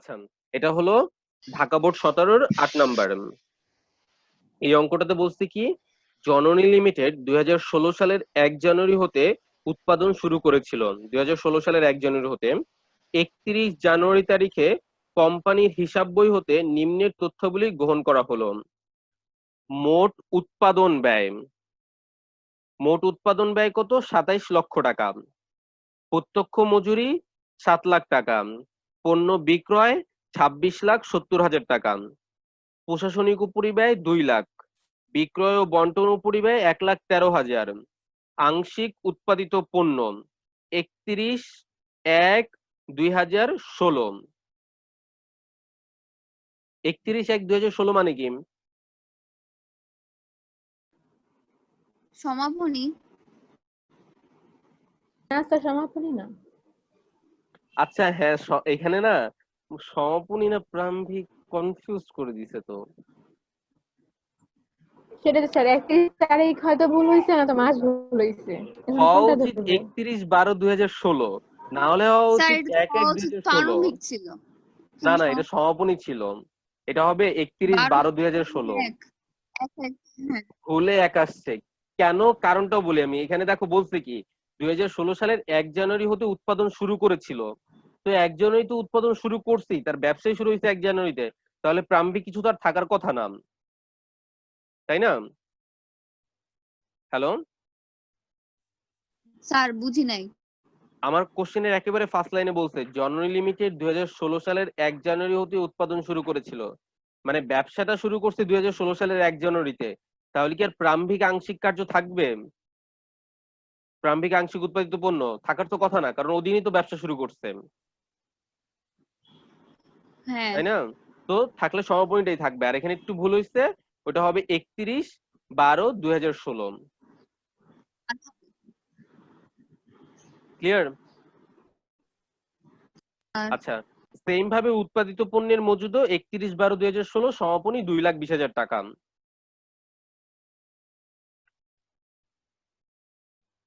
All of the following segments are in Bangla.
আচ্ছা, এটা হলো ঢাকা বোর্ড 17-র 8 নাম্বার। এই অঙ্কটাতে বলছি কি, জননী লিমিটেড 2016 সালের 1 জানুয়ারি হতে উৎপাদন শুরু করেছিল। 2016 সালের 1 জানুয়ারি হতে 31 জানুয়ারি তারিখে কোম্পানির হিসাব বই হতে নিম্নের তথ্যগুলি গ্রহণ করা হলো। মোট উৎপাদন ব্যয়, মোট উৎপাদন ব্যয় কত? 27 লক্ষ টাকা। প্রত্যক্ষ মজুরি 7 লাখ টাকা। পণ্য বিক্রয় 26,70,000 টাকা। প্রশাসনিক উপরিব্যয় 2 লাখ। বিক্রয় ও বন্টন উপরিব্যয় 1,13,000। আংশিক উৎপাদিত পণ্য 31/1/2016। 31/1/2016 মানে কি? সমাপনী। না স্যার, সমাপনী না। আচ্ছা হ্যাঁ, এখানে না সমাপনী না প্রারম্ভিক কনফিউজ করে দিছে তো। সেটা তো স্যার 31 তারিখ হয়তো ভুল হয়েছে, না তো মাস ভুল হয়েছে। এখন হওয়া কোনটা উচিত ধরবো? 31/12/2016, না হলে হওয়া স্যার উচিত এটা হওয়া উচিত 1/1/2016। প্রারম্ভিক ছিল। না না, এটা সমাপনী ছিল। এটা হবে 31/12/2016। হ্যাঁ ভুলে 1 আসছে কেন, কারণটাও বলি আমি। এখানে দেখো বলছে কি, 2016 সালের 1 জানুয়ারি হতে উৎপাদন শুরু করেছিল। তো 1 জানুয়ারি তো উৎপাদন শুরু করছি, তার ব্যবসায় শুরু হয়েছে 1 জানুয়ারিতে, তাহলে প্রারম্ভিক কিছু তো আর থাকার কথা না, তাই না? হ্যালো, স্যার বুঝি নাই। আমার কোশ্চেনের একেবারে ফার্স্ট লাইনে বলছে জননী লিমিটেড 2016 সালের 1 জানুয়ারি হতে উৎপাদন শুরু করেছিল, মানে ব্যবসাটা শুরু করছে 2016 সালের 1 জানুয়ারিতে। তাহলে কি আর প্রারম্ভিক আংশিক কার্য থাকবে? প্রারম্ভিক আংশিক উৎপাদিত পণ্য থাকার তো কথা না, কারণ ওদিনই তো ব্যবসা শুরু করছে, হ্যাঁ তাই না? তো থাকলে সমাপনীটাই থাকবে। আর এখানে একটু ভুল হয়েছে, ওটা হবে 31/12/2016। ক্লিয়ার? আচ্ছা, সেম ভাবে উৎপাদিত পণ্যের মজুদও 31/12/2016, সমাপনী 2,20,000 টাকা।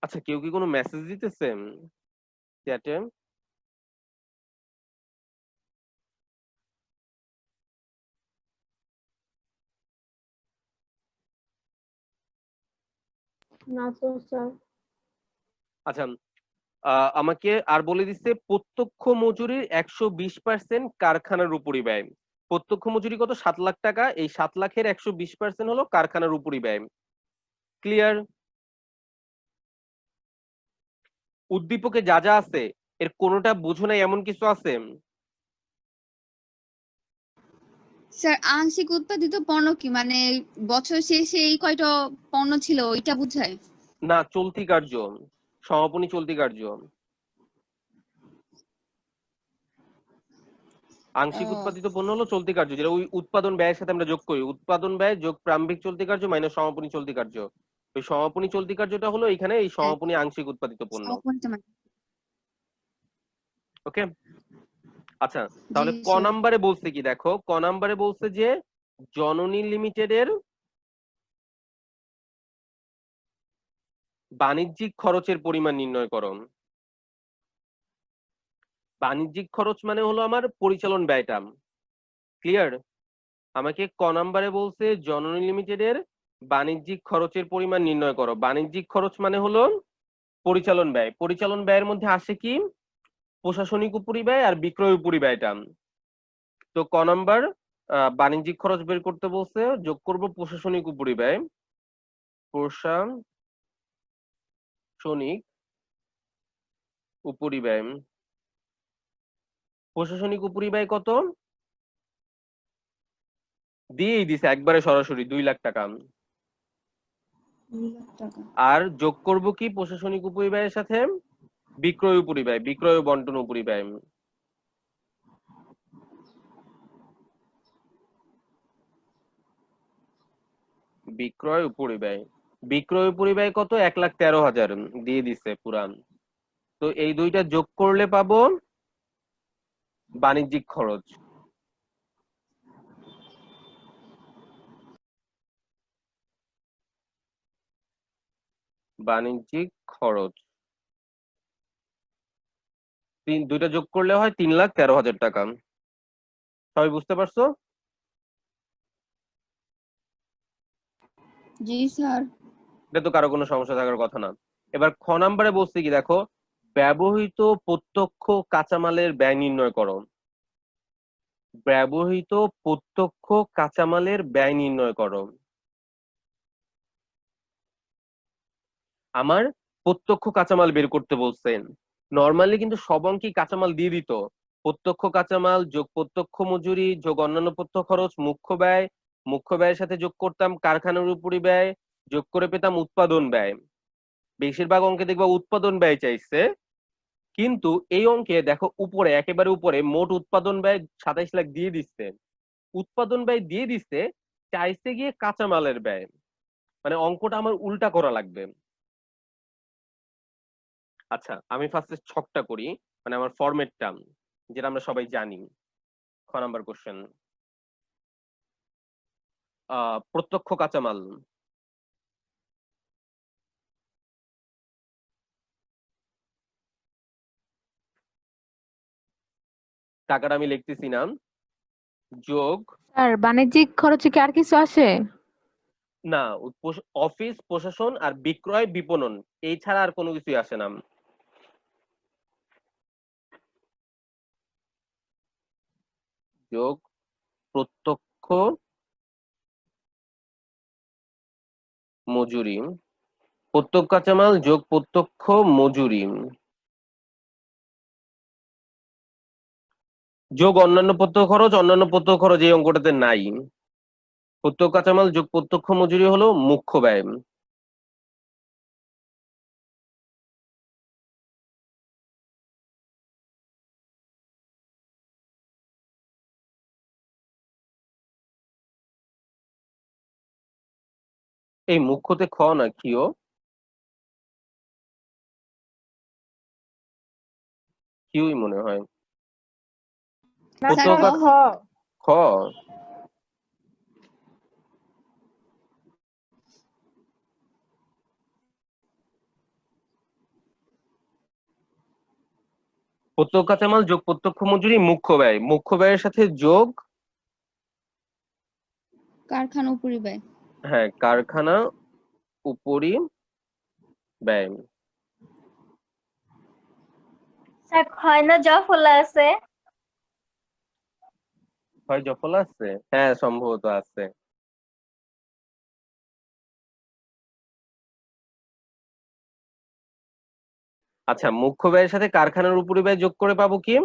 আচ্ছা, কেউ কি কোনো মেসেজ দিতেছে চ্যাটে? না তো স্যার। আচ্ছা, আমাকে আর বলে দিচ্ছে প্রত্যক্ষ মজুরির 120% কারখানার উপরি ব্যয়। প্রত্যক্ষ মজুরি কত? 7 লাখ টাকা। এই 7 লাখের 120% হলো কারখানার উপরি ব্যয়। ক্লিয়ার? উদ্দীপকে যা যা আছে এর কোনোটা বুঝো নাই এমন কিছু আছে? স্যার আংশিক উৎপাদিত পণ্য কি মানে বছর শেষে এই কয়টা পণ্য ছিল ওইটা বুঝায়? না, চলতি কার্য, সমাপনী চলতি কার্য। আংশিক উৎপাদিত পণ্য হলো চলতি কার্য, যেটা ওই উৎপাদন ব্যয়ের সাথে আমরা যোগ করি। উৎপাদন ব্যয় যোগ প্রারম্ভিক চলতি কার্য মাইনাস সমাপনী চলতি কার্য। ওই সমাপনী চলতি কার্যটা হলো এখানে এই সমাপনী আংশিক উৎপাদিত পণ্য। ওকে, আচ্ছা তাহলে ক নাম্বারে বলছে কি, দেখো ক নাম্বারে বলছে যে জননী লিমিটেডের বাণিজ্যিক খরচের পরিমাণ নির্ণয় করো। বাণিজ্যিক খরচ মানে হলো আমার পরিচালন ব্যয়টা। ক্লিয়ার? আমাকে ক নাম্বারে বলছে জননী লিমিটেডের বাণিজ্যিক খরচের পরিমাণ নির্ণয় করো। বাণিজ্যিক খরচ মানে হলো পরিচালন ব্যয়। পরিচালন ব্যয়ের মধ্যে আসে কি? প্রশাসনিক উপরিব্যয় আর বিক্রয় উপরিব্যয়টা। তো ক নাম্বার বাণিজ্যিক খরচ বের করতে বলছে, যোগ করব প্রশাসনিক উপরিব্যয়। প্রশাসনিক উপরিব্যয়, প্রশাসনিক উপরিব্যয় কত? দিয়েই দিছে একবারে সরাসরি 2 লাখ টাকা। আর যোগ করব কি প্রশাসনিক উপরিব্যয়ের সাথে? বিক্রয় উপরিব্যয়, বিক্রয় ও বন্টন উপরিব্যয়। বিক্রয় উপরিব্যয়, বিক্রয় উপরিব্যয় কত? 1,13,000 দিয়ে দিছে পুরান। তো এই দুইটা যোগ করলে পাবো বাণিজ্যিক খরচ। বাণিজ্যিক খরচ দুইটা যোগ করলে হয় 3,13,000 টাকা। সবাই বুঝতে পারছো? জি স্যার। এটা তো কারো কোনো সমস্যা থাকার কথা না। এবার খ নাম্বারে বলছে কি দেখো, ব্যবহৃত প্রত্যক্ষ কাঁচামালের ব্যয় নির্ণয় করো। ব্যবহৃত প্রত্যক্ষ কাঁচামালের ব্যয় নির্ণয় করো। আমার প্রত্যক্ষ কাঁচামাল বের করতে বলছেন। নর্মালি কিন্তু সব অঙ্কেই কাঁচামাল দিয়ে দিত, প্রত্যক্ষ কাঁচামাল যোগ প্রত্যক্ষ মজুরি যোগ অন্যান্য প্রত্যক্ষ খরচ মুখ্য ব্যয়, মুখ্য ব্যয়ের সাথে যোগ করতাম কারখানার উপরি ব্যয়, যোগ করে পেতাম উৎপাদন ব্যয়। বেশিরভাগ অঙ্কে দেখবা উৎপাদন ব্যয় চাইছে, কিন্তু এই অঙ্কে দেখো উপরে একেবারে উপরে মোট উৎপাদন ব্যয় 27 লাখ দিয়ে দিচ্ছে, উৎপাদন ব্যয় দিয়ে দিচ্ছে, চাইছে গিয়ে কাঁচামালের ব্যয়। মানে অঙ্কটা আমার উল্টা করা লাগবে। আচ্ছা আমি ফার্স্টে ছকটা করি, মানে আমার ফরম্যাটটা যেটা আমরা সবাই জানি। খ নাম্বার কোশ্চেন, প্রত্যক্ষ কাঁচামাল। টাকাটা আমি লিখতেছি না, যোগ, স্যার বাণিজ্যিক খরচে কি আর কিছু আসে? না অফিস প্রশাসন আর বিক্রয় বিপণন, এই ছাড়া আর কোনো কিছুই আসে না। যোগ প্রত্যক্ষ মজুরি, প্রত্যক্ষ কাঁচামাল যোগ প্রত্যক্ষ মজুরি যোগ অন্যান্য প্রত্যক্ষ খরচ, অন্যান্য প্রত্যক্ষ খরচ এই অঙ্কটাতে নাই। প্রত্যক্ষ কাঁচামাল যোগ প্রত্যক্ষ মজুরি হলো মুখ্য ব্যয়। এই মুখ্যতে খ না কিও, কিউই মনে হয়। না স্যার স্যার, প্রত্যক্ষ খ। খ, প্রত্যক্ষ কাঁচামাল যোগ প্রত্যক্ষ মজুরি মুখ্য ব্যয়, মুখ্য ব্যয়ের সাথে যোগ, কারখানা উপরি ব্যয়। হ্যাঁ কারখানা উপরি ব্যয়। স্যার হয় না জফলা আছে? হয় জফলা আছে, হ্যাঁ সম্ভবত আছে। আচ্ছা মুখ্য ব্যয়ের সাথে কারখানার উপরি ব্যয় যোগ করে পাবো কি?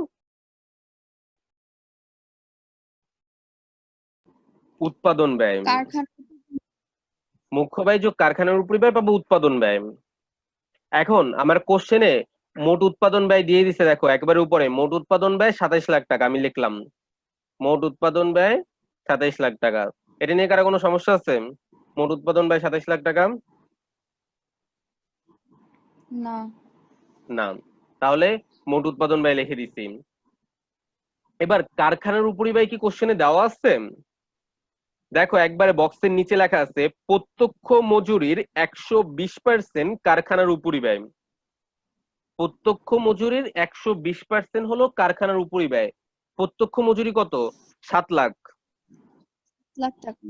উৎপাদন ব্যয়। কারখানা মুখ্য ব্যয় যোগ কারখানার উপরি ব্যয় পাবো উৎপাদন ব্যয়। এখন আমার কোশ্চেনে মোট উৎপাদন ব্যয় দিয়ে দিছে, দেখো একেবারে উপরে মোট উৎপাদন ব্যয় 27 লাখ টাকা, আমি লিখলাম মোট উৎপাদন ব্যয় 27 লাখ টাকা। এটা নিয়ে কারো কোনো সমস্যা আছে? মোট উৎপাদন ব্যয় 27 লাখ টাকা? না। না। তাহলে মোট উৎপাদন ব্যয় লিখে দিছি। এবার কারখানার উপরি ব্যয় কি কোশ্চেনে দেওয়া আছে? দেখো একবারে বক্সের নিচে লেখা আছে প্রত্যক্ষ মজুরির 120% কারখানার উপরি ব্যয়। প্রত্যক্ষ মজুরির 120% হলো কারখানার উপরি ব্যয়। প্রত্যক্ষ মজুরি কত? 7 লাখ। লাখ টাকা।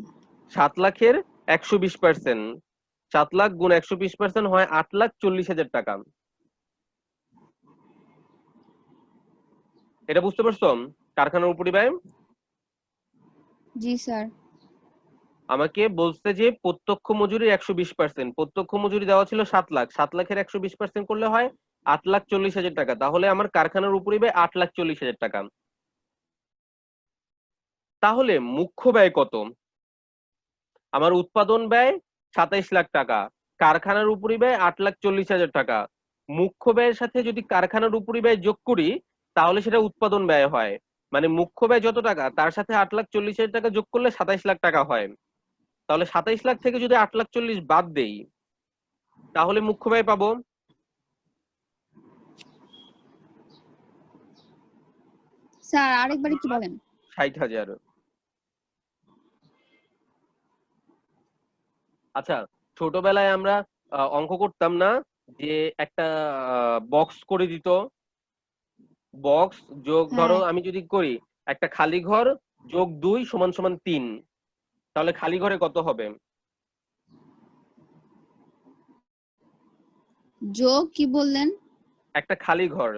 7 লাখের 120%, 7 লাখ গুণ 120% হয় 8,40,000 টাকা। এটা বুঝতে পারছো কারখানার উপরি ব্যয়? জি স্যার। আমাকে বলছে যে প্রত্যক্ষ মজুরির 120%, প্রত্যক্ষ মজুরি দেওয়া ছিল 7 লাখ, 7 লাখের 120% করলে হয় 8,40,000 টাকা। তাহলে আমার কারখানার উপরি ব্যয় 8,40,000 টাকা। তাহলে মুখ্য ব্যয় কত? আমার উৎপাদন ব্যয় 27 লাখ টাকা, কারখানার উপরি ব্যয় 8,40,000 টাকা। মুখ্য ব্যয়ের সাথে যদি কারখানার উপরি ব্যয় যোগ করি তাহলে সেটা উৎপাদন ব্যয় হয়। মানে মুখ্য ব্যয় যত টাকা তার সাথে 8,40,000 টাকা যোগ করলে 27 লাখ টাকা হয়। তাহলে 27 লাখ থেকে যদি 8,40,000 বাদ দেই তাহলে মুখ্য ব্যয় পাবো স্যার আরেকবার কি বলেন? 60,000। আচ্ছা ছোটবেলায় আমরা অঙ্ক করতাম না যে একটা বক্স করে দিত, বক্স যোগ ধরো হ্যাঁ। আমি যদি করি একটা খালি ঘর যোগ 2 সমান সমান 3, তাহলে খালি ঘরে কত হবে? যোগ কি বললেন? একটা খালি ঘর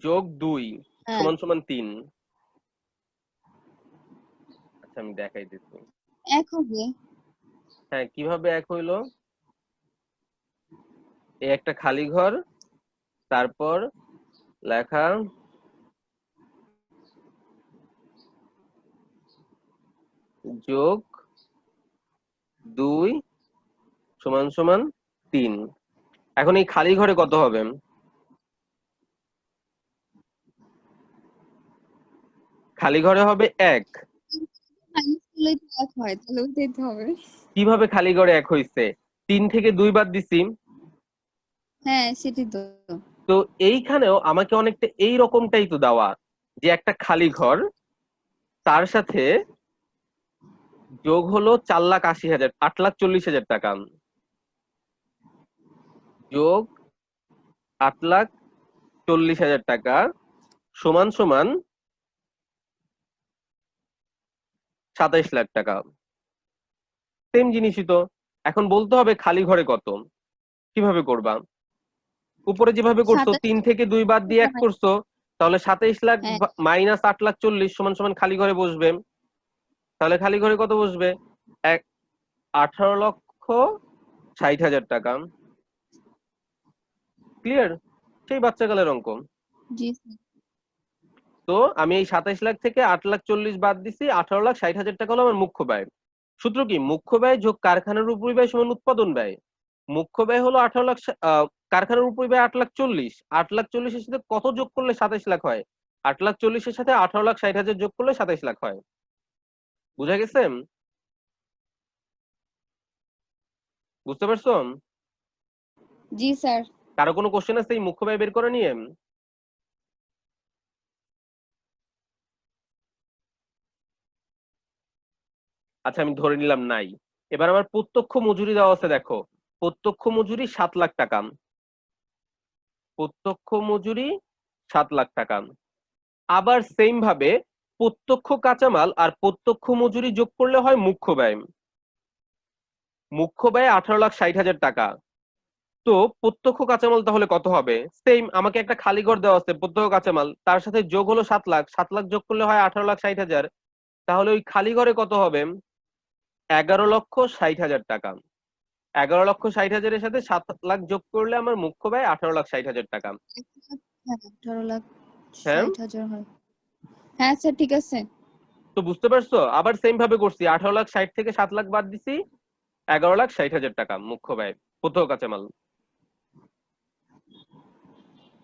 যোগ 2 হ্যাঁ সমান সমান 3। আচ্ছা আমি দেখাই দিচ্ছি। এক হবে। হ্যাঁ, কিভাবে এক হইলো? এই একটা খালি ঘর, তারপর লেখা যোগ 2 সমান সমান 3। এখন এই খালি ঘরে কত হবে? খালি ঘরে হবে 1। মাইনাস করলেই তো এক হয়, তাহলে ওইটাই তো হবে। কিভাবে খালি ঘরে 1 হইছে? 3 থেকে 2 বাদ দিছি। হ্যাঁ সেটাই তো। তো এইখানেও আমাকে অনেকটা এই রকমটাই তো দেওয়া, যে একটা খালি ঘর, তার সাথে যোগ হলো 4,80,000, 8,40,000 টাকা, যোগ 8,40,000 টাকা সমান সমান 27 লাখ টাকা। সেম জিনিসই তো। এখন বলতে হবে খালি ঘরে কত। কিভাবে করবা? উপরে যেভাবে করছো, 3 27 থেকে 2 বাদ দিয়ে 1 করছো, তাহলে 27 লাখ হ্যাঁ মাইনাস 8,40,000 সমান সমান খালি ঘরে বসবে। তাহলে খালি ঘরে কত বসবে? 18,60,000 টাকা। ক্লিয়ার? সেই বাচ্চাকালের অঙ্ক। জি স্যার। তো আমি এই 27 লাখ থেকে 8,40,000 বাদ দিছি, 18,60,000 টাকা হলো আমার মুখ্য ব্যয়। সূত্র কি? মুখ্য ব্যয় যোগ কারখানার উপরি ব্যয় সমান উৎপাদন ব্যয়। মুখ্য ব্যয় হলো 18 লাখ, কারখানার উপরি ব্যয় 8,40,000। 8,40,000 এর সাথে কত যোগ করলে 27 লাখ হয়? 8,40,000 এর সাথে 18,60,000 যোগ করলে 27 লাখ হয়। বুঝা গেছে? বুঝতে পারছো? জি স্যার। কারো কোনো কোশ্চেন আছে এই মুখ্য ব্যয় বের করে নিয়ে? আচ্ছা আমি ধরে নিলাম নাই। এবার আমার প্রত্যক্ষ মজুরি দেওয়া আছে, দেখো প্রত্যক্ষ মজুরি 7 লাখ টাকা। প্রত্যক্ষ মজুরি 7 লাখ টাকা। আবার সেম ভাবে প্রত্যক্ষ কাঁচামাল আর প্রত্যক্ষ মজুরি যোগ করলে হয় মুখ্য ব্যয়। মুখ্য ব্যয় 18,60,000 টাকা। তো প্রত্যক্ষ কাঁচামাল তাহলে কত হবে? সেম, আমাকে একটা খালি ঘর দেওয়া আছে প্রত্যক্ষ কাঁচামাল, তার সাথে যোগ হলো 7 লাখ, 7 লাখ যোগ করলে হয় 18,60,000। তাহলে ওই খালি ঘরে কত হবে? 11,60,000 টাকা। 11,60,000 এর সাথে 7 লাখ যোগ করলে আমার মুখ্য ব্যয় 18,60,000 টাকা। হ্যাঁ 18 লাখ হ্যাঁ, 60,000 হয়। হ্যাঁ স্যার ঠিক আছে। তো বুঝতে পারছো? আবার সেম ভাবে করছি, 18,60,000 থেকে 7 লাখ বাদ দিছি, 11,60,000 টাকা মুখ্য ব্যয় প্রত্যক্ষ কাঁচামাল।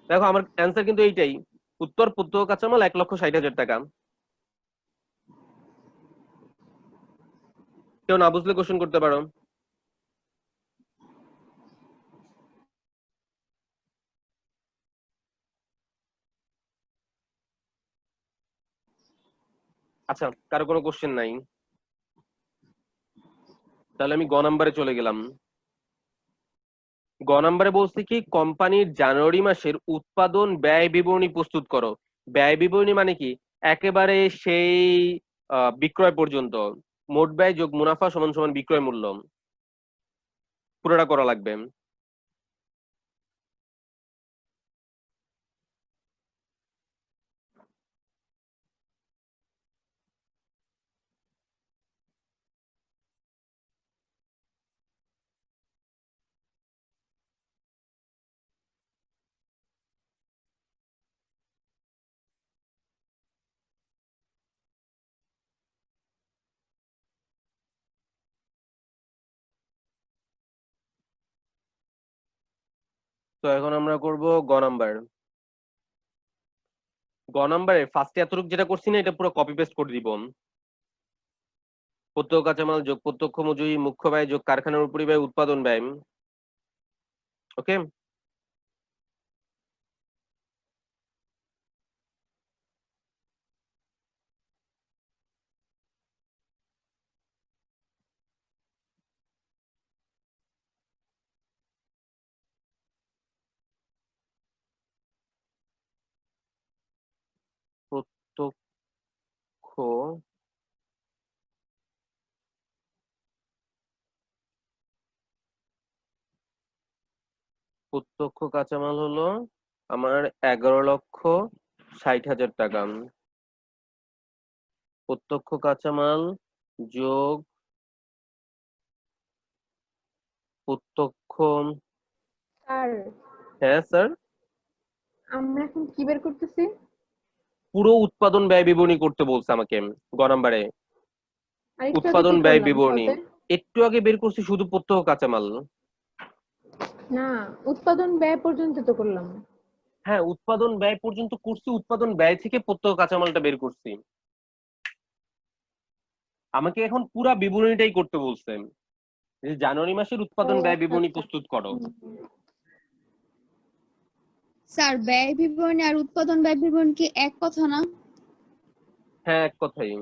দেখো আমার অ্যান্সার কিন্তু এইটাই। উত্তর প্রত্যক্ষ কাঁচামাল 1,60,000 টাকা। কেউ না বুঝলে কোশ্চেন করতে পারো। আচ্ছা, কারো কোনো কোশ্চেন নাই? তাহলে আমি গ নাম্বারে চলে গেলাম। গ নাম্বারে বলছি কি, কোম্পানির জানুয়ারি মাসের উৎপাদন ব্যয় বিবরণী প্রস্তুত করো। ব্যয় বিবরণী মানে কি? একেবারে সেই বিক্রয় পর্যন্ত মোট ব্যয় যোগ মুনাফা সমান সমান বিক্রয় মূল্য, পুরোটা করা লাগবে। তো এখন আমরা করব গ নাম্বার। গ নাম্বারে ফার্স্টে এতটুকু যেটা করছি না, এটা পুরো কপি পেস্ট করে দিব। প্রত্যক্ষ কাঁচামাল যোগ প্রত্যক্ষ মজুরি, মুখ্য ব্যয় যোগ কারখানার উপরি ব্যয় উৎপাদন ব্যয়। ওকে। প্রত্যক্ষ প্রত্যক্ষ কাঁচামাল হলো আমার 11,60,000 টাকা। প্রত্যক্ষ কাঁচামাল যোগ প্রত্যক্ষ, স্যার হ্যাঁ স্যার, আমরা এখন কি বের করতেছি? পুরো উৎপাদন ব্যয় বিবরণী করতে বলছে আমাকে গ নাম্বারে। আর একটু আগে উৎপাদন কি ব্যয় করলাম বিবরণী বলতে? একটু আগে বের করছি শুধু প্রত্যক্ষ কাঁচামাল। না, উৎপাদন ব্যয় পর্যন্ত তো করলাম। হ্যাঁ উৎপাদন ব্যয় পর্যন্ত করছি, উৎপাদন ব্যয় থেকে প্রত্যক্ষ কাঁচামালটা বের করছি। আমাকে এখন পুরা বিবরণীটাই করতে বলছে, যে জানুয়ারি মাসের ও উৎপাদন ব্যয় আচ্ছা বিবরণী আচ্ছা। প্রস্তুত করো। স্যার ব্যয় বিবরণী আর উৎপাদন ব্যয় বিবরণী কি এক কথা না? হ্যাঁ এক কথাই।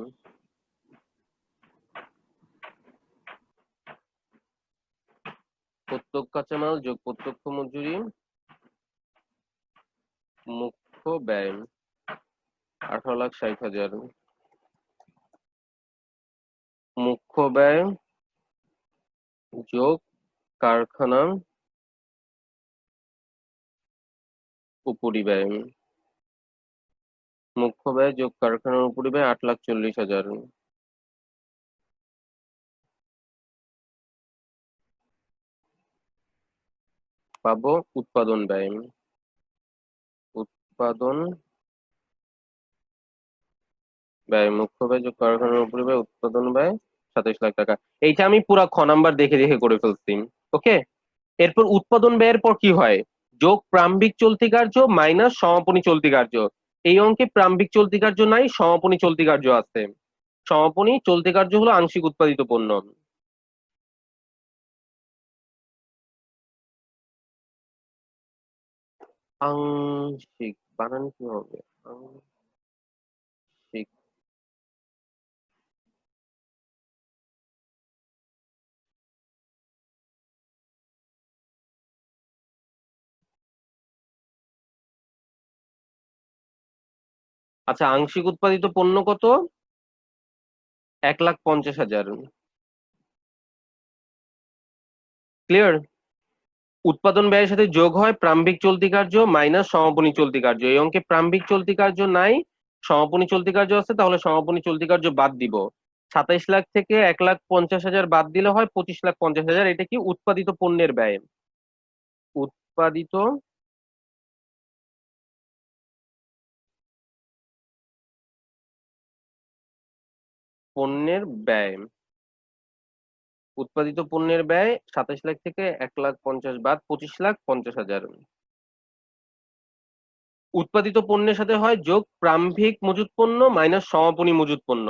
প্রত্যক্ষ কাঁচামাল যোগ প্রত্যক্ষ মজুরি মুখ্য ব্যয় 18,60,000, মুখ্য ব্যয় যোগ কারখানা উপরিব্যয়, মুখ্য ব্যয় যোগ কারখানার উপরিব্যয় 8,40,000। পাবো উৎপাদন ব্যয়, উৎপাদন ব্যয় মুখ্য ব্যয় যোগ কারখানার উপরিব্যয় উৎপাদন ব্যয় 27 লাখ টাকা। এইটা আমি পুরা খ নাম্বার দেখে দেখে করে ফেলছি। ওকে, এরপর উৎপাদন ব্যয়ের পর কি হয়, যোগ প্রারম্ভিক চলতি কার্য মাইনাস সমাপনী চলতি কার্য। এই অঙ্কে প্রারম্ভিক চলতি কার্য নাই, সমাপনী চলতি কার্য আছে। সমাপনী চলতি কার্য হলো আংশিক উৎপাদিত পণ্য। আংশিক বানান কি হবে, আংশিক। আচ্ছা আংশিক উৎপাদিত পণ্য কত, 1,50,000। ক্লিয়ার? উৎপাদন ব্যয়ের সাথে যোগ হয় প্রারম্ভিক চলতি কার্য মাইনাস সমাপনী চলতি কার্য। এই অঙ্কে প্রারম্ভিক চলতি কার্য নাই, সমাপনী চলতি কার্য আছে, তাহলে সমাপনী চলতি কার্য বাদ দিব। 27 লাখ থেকে 1,50,000 বাদ দিলে হয় 25,50,000। এটা কি উৎপাদিত পণ্যের ব্যয়, উৎপাদিত পণ্যের ব্যয়। উৎপাদিত পণ্যের ব্যয় 27 লাখ থেকে 1,50,000 বাদ 25,50,000। উৎপাদিত পণ্যের সাথে হয় যোগ প্রারম্ভিক মজুত পণ্য মাইনাস সমাপনী মজুত পণ্য।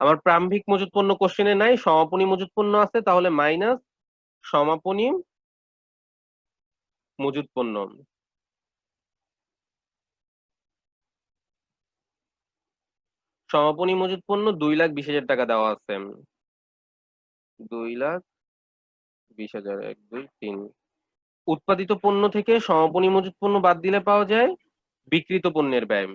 আমার প্রারম্ভিক মজুত পণ্য কোশ্চেনে নাই, সমাপনী মজুত পণ্য আছে, তাহলে মাইনাস সমাপনী মজুত পণ্য। সমাপনী মজুত পণ্য 2,20,000 টাকা দেওয়া আছে। 2,20,000, 1 2 3। উৎপাদিত পণ্য থেকে সমাপনী মজুত পণ্য বাদ দিলে পাওয়া যায় বিক্রিত পণ্যের ব্যয়।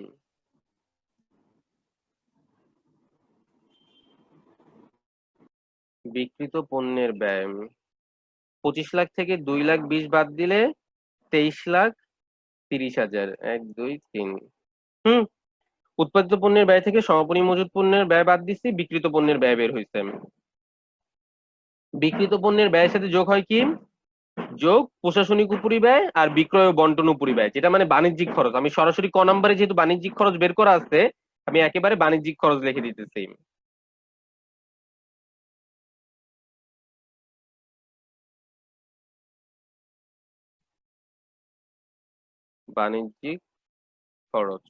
বিক্রিত পণ্যের ব্যয় 25 লাখ থেকে 2,20,000 বাদ দিলে 23,30,000, 1 2 3। উৎপাদিত পণ্যের ব্যয় থেকে সমাপনী মজুত পণ্যের ব্যয় বাদ দিচ্ছি, বিক্রিত পণ্যের ব্যয় বের হয়েছে। বিক্রিত পণ্যের ব্যয়ের সাথে যোগ হয় কি, যোগ প্রশাসনিক উপরিব্যয় আর বিক্রয় ও বন্টন উপরিব্যয়, যেটা মানে বাণিজ্যিক খরচ। আমি সরাসরি ক নম্বরে যেহেতু বাণিজ্যিক খরচ বের করা আছে, আমি একেবারে বাণিজ্যিক খরচ লিখে দিতেছি। বাণিজ্যিক খরচ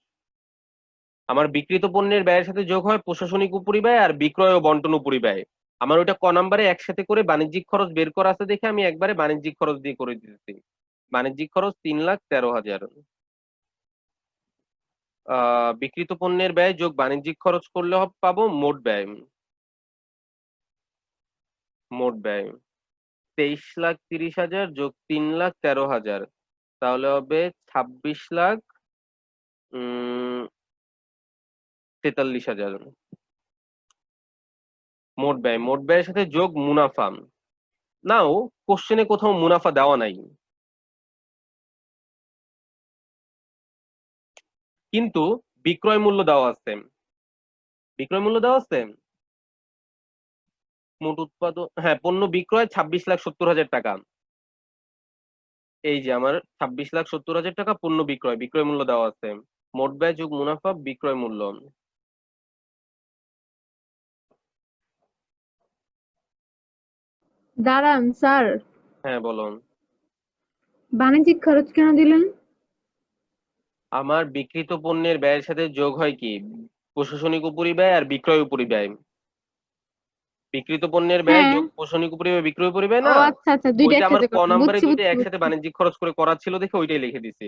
আমার বিক্রিত পণ্যের ব্যয়ের সাথে যোগ হয় প্রশাসনিক উপরিব্যয় আর বিক্রয় ও বন্টন উপরিব্যয়। আমার ওইটা ক নম্বরে একসাথে করে বাণিজ্যিক খরচ বের করা আছে দেখে আমি একবারে বাণিজ্যিক খরচ দিয়ে করে দিতেছি। বাণিজ্যিক খরচ 3,13,000। বিক্রিত পণ্যের ব্যয় যোগ বাণিজ্যিক খরচ করলে পাবো মোট ব্যয়। মোট ব্যয় 23,30,000 যোগ 3,13,000, তাহলে হবে 26,43,000। মোট ব্যয়ের সাথে যোগ মুনাফা। নাও কোশ্চেনে কোথাও মুনাফা দেওয়া নাই, কিন্তু বিক্রয় মূল্য দেওয়া আছে। বিক্রয় মূল্য দেওয়া আছে। মোট উৎপাদন, হ্যাঁ, পণ্য বিক্রয় 26,70,000 টাকা। এই যে আমার 26,70,000 টাকা পণ্য বিক্রয় মূল্য দেওয়া আছে। মোট ব্যয় যোগ মুনাফা বিক্রয় মূল্য। দাঁড়ান স্যার, হ্যাঁ বলো। বাণিজ্যিক খরচ কেন দিলেন? আমার বিক্রিত পণ্যের ব্যয়ের সাথে যোগ হয় কি প্রশাসনিক উপরিব্যয় আর বিক্রয় উপরিব্যয়। বিক্রিত পণ্যের ব্যয় হ্যাঁ। যোগ প্রশাসনিক উপরিব্যয় বিক্রয় উপরিব্যয় ও না, আচ্ছা আচ্ছা, দুইটা ওইটা আমার একসাথে ক করছেন, নাম্বারে বুঝছি দুইটা বুঝছি একসাথে বুঝছি। বাণিজ্যিক খরচ করে করার ছিল দেখে ওইটাই লিখে দিছি।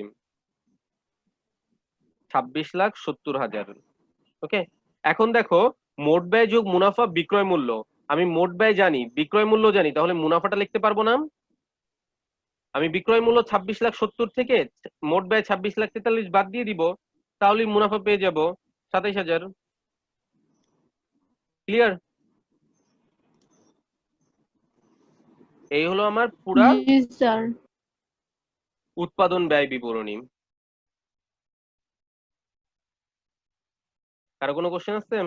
26,70,000। ওকে, এখন দেখো মোট ব্যয় যোগ মুনাফা বিক্রয় মূল্য। আমি মোট ব্যয় জানি, বিক্রয় মূল্য জানি, তাহলে মুনাফাটা লিখতে পারবো না? আমি বিক্রয় মূল্য 26,70,000 থেকে মোট ব্যয় 26,43,000 বাদ দিয়ে দিব, তাহলেই মুনাফা পেয়ে যাব 27,000। ক্লিয়ার? এই হলো আমার পুরা জি স্যার। উৎপাদন ব্যয় বিবরণী। কারো কোনো কোশ্চেন আছে?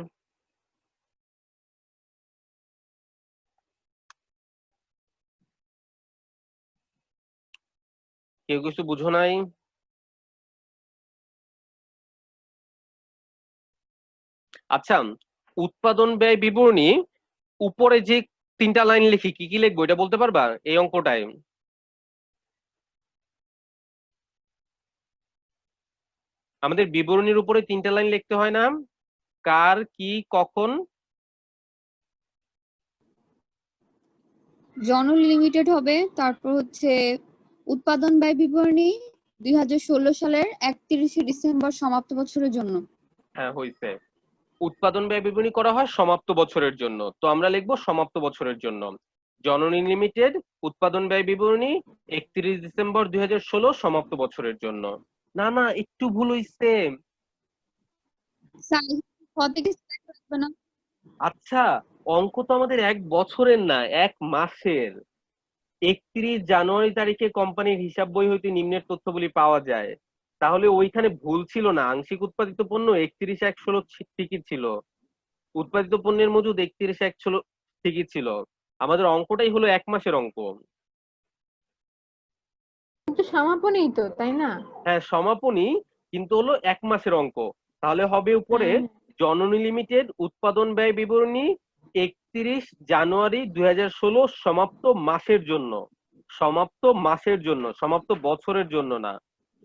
কেউ কিছু বুঝো নাই? আচ্ছা, উৎপাদন ব্যয় বিবরণী উপরে যে 3টা লাইন লিখি, কি কি লিখবো এটা বলতে পারবা এই অঙ্কটায়? আমাদের বিবরণীর উপরে 3টা লাইন লিখতে হয় না? কার, কি, কখন? জননী লিমিটেড হবে, তারপর হচ্ছে উৎপাদন ব্যয় বিবরণী 2016 সালের 31শে ডিসেম্বর সমাপ্ত বছরের জন্য। হ্যাঁ হইছে। উৎপাদন ব্যয় বিবরণী করা হয় সমাপ্ত বছরের জন্য, তো আমরা লিখবো সমাপ্ত বছরের জন্য। জননী লিমিটেড উৎপাদন ব্যয় বিবরণী 31 ডিসেম্বর 2016 সমাপ্ত বছরের জন্য। না না, একটু ভুল হইছে। স্যার খ থেকে select রাখবে না? আচ্ছা, অঙ্ক তো আমাদের 1 বছরের না, 1 মাসের। 31 জানুয়ারি তারিখে কোম্পানির হিসাব বই হইতে নিম্নের তথ্যগুলি পাওয়া যায়। তাহলে ওইখানে ভুল ছিল না, আংশিক উৎপাদিত পণ্য 31/116 ঠিকই ছিল। উৎপাদিত পণ্যের মজুদ 31/116 ঠিকই ছিল। আমাদের অঙ্কটাই হলো 1 মাসের অঙ্ক। কিন্তু সমাপনী তো, তাই না? হ্যাঁ সমাপনী, কিন্তু হলো 1 মাসের অঙ্ক। তাহলে হবে উপরে হ্যাঁ। জননী লিমিটেড উৎপাদন ব্যয় বিবরণী 31 জানুয়ারি 2016 সমাপ্ত মাসের জন্য। সমাপ্ত মাসের জন্য, সমাপ্ত বছরের জন্য না,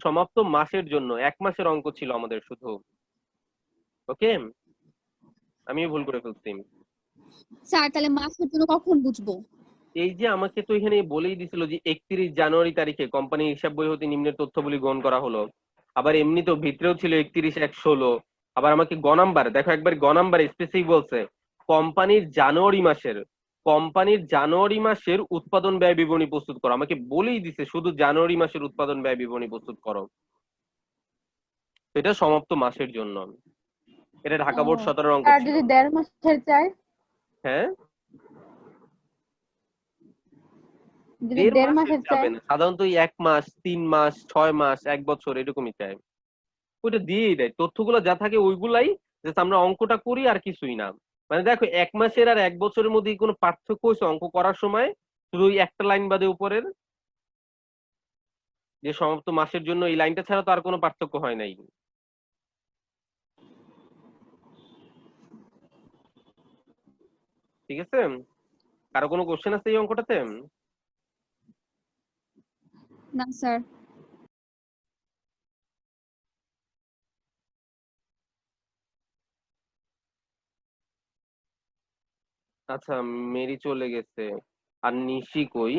সমাপ্ত মাসের জন্য। 1 মাসের অঙ্ক ছিল আমাদের শুধু। ওকে, আমি ভুল করে ফেলছি। স্যার তাহলে মাসের জন্য কখন বুঝবো? এই যে আমাকে তো এখানে বলেই দিছিল যে 31 জানুয়ারি তারিখে কোম্পানির হিসাব বই হতে নিম্নের তথ্যগুলি গ্রহণ করা হলো। আবার এমনি তো ভিতরেও ছিল 31/116। আবার আমাকে গ নাম্বার দেখো, একবার গ নাম্বার স্পেসিফিক বলছে কোম্পানির জানুয়ারি মাসের উৎপাদন ব্যয় বিবরণী প্রস্তুত করো। আমাকে বলেই দিছে শুধু জানুয়ারি মাসের উৎপাদন ব্যয় বিবরণী প্রস্তুত করো। এটা সমাপ্ত মাসের জন্য। এটা ঢাকা বোর্ড 17 অঙ্ক স্যার ছিল। যদি 1.5 মাসের চাই, হ্যাঁ, যদি 1.5 1.5 মাসের মাসের চাই? যাবে না, সাধারণত 1 মাস, 3 মাস, 6 মাস, 1 বছর এরকমই চাই। ওইটা দিয়েই দেয়, তথ্যগুলো যা থাকে ওইগুলাই, জাস্ট আমরা অঙ্কটা করি আর কিছুই না। মানে দেখো 1 মাসের আর 1 বছরের মধ্যে কোনো পার্থক্য হয়েছে অঙ্ক করার সময়? শুধু ওই একটা লাইন বাদে উপরের যে সমাপ্ত মাসের জন্য, এই লাইনটা ছাড়া তো আর কোনো পার্থক্য হয় নাই। ঠিক আছে, কারো কোনো কোশ্চেন আছে এই অঙ্কটাতে? না স্যার। আচ্ছা, মেরি চলে গেছে। আর নিশি কই?